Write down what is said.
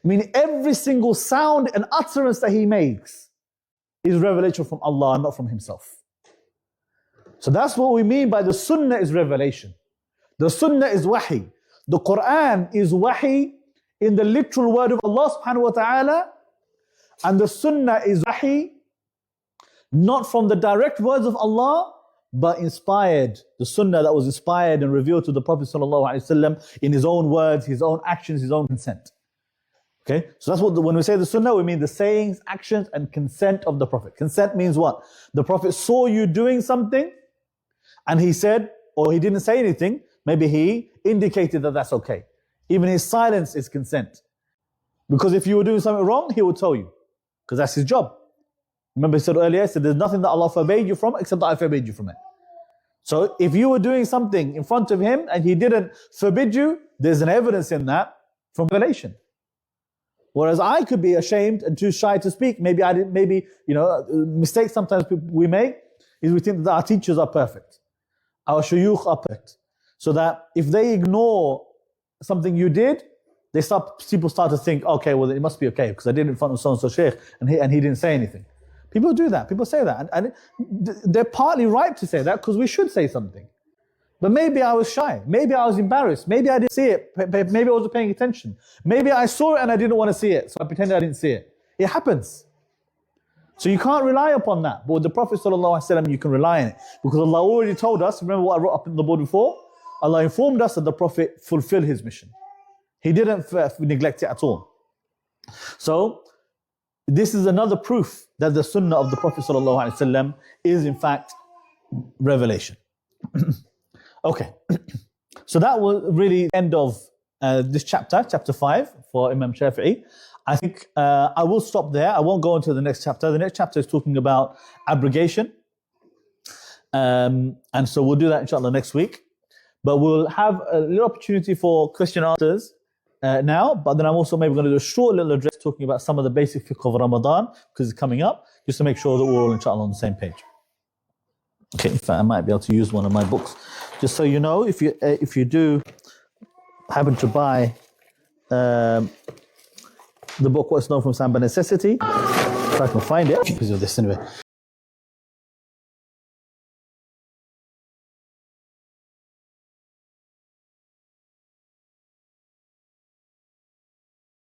Meaning every single sound and utterance that he makes is revelation from Allah, not from himself. So that's what we mean by the Sunnah is revelation. The Sunnah is Wahi. The Quran is Wahi in the literal word of Allah subhanahu wa ta'ala, and the Sunnah is Wahi not from the direct words of Allah, but inspired, the Sunnah that was inspired and revealed to the Prophet sallallahu alaihi wasallam in his own words, his own actions, his own consent. Okay, so that's what when we say the Sunnah, we mean the sayings, actions, and consent of the Prophet. Consent means what? The Prophet saw you doing something, and he said, or he didn't say anything. Maybe he indicated that that's okay. Even his silence is consent, because if you were doing something wrong, he would tell you, because that's his job. Remember he said earlier, he said there's nothing that Allah forbade you from except that I forbade you from it. So if you were doing something in front of him and he didn't forbid you, there's an evidence in that from revelation. Whereas I could be ashamed and too shy to speak. Maybe I didn't, mistakes sometimes we make is we think that our teachers are perfect. Our shuyukh are perfect. So that if they ignore something you did, people start to think, okay, well it must be okay because I did it in front of so-and-so sheikh and he didn't say anything. People do that, people say that. And they're partly right to say that because we should say something. But maybe I was shy, maybe I was embarrassed, maybe I didn't see it, maybe I wasn't paying attention. Maybe I saw it and I didn't want to see it, so I pretended I didn't see it. It happens. So you can't rely upon that. But with the Prophet ﷺ, you can rely on it. Because Allah already told us, remember what I wrote up in the board before? Allah informed us that the Prophet fulfilled his mission. He didn't neglect it at all. So this is another proof that the Sunnah of the Prophet ﷺ is in fact revelation. Okay, so that was really the end of this chapter 5 for Imam Shafi'i. I think I will stop there. I won't go into the next chapter. The next chapter is talking about abrogation. And so we'll do that inshallah next week. But we'll have a little opportunity for question and answers now. But then I'm also maybe going to do a short little address talking about some of the basic fiqh of Ramadan because it's coming up, just to make sure that we're all inshallah on the same page. Okay, in fact, I might be able to use one of my books. Just so you know, if you do happen to buy the book What's Known from Sound by Necessity, if I can find it, because of this anyway.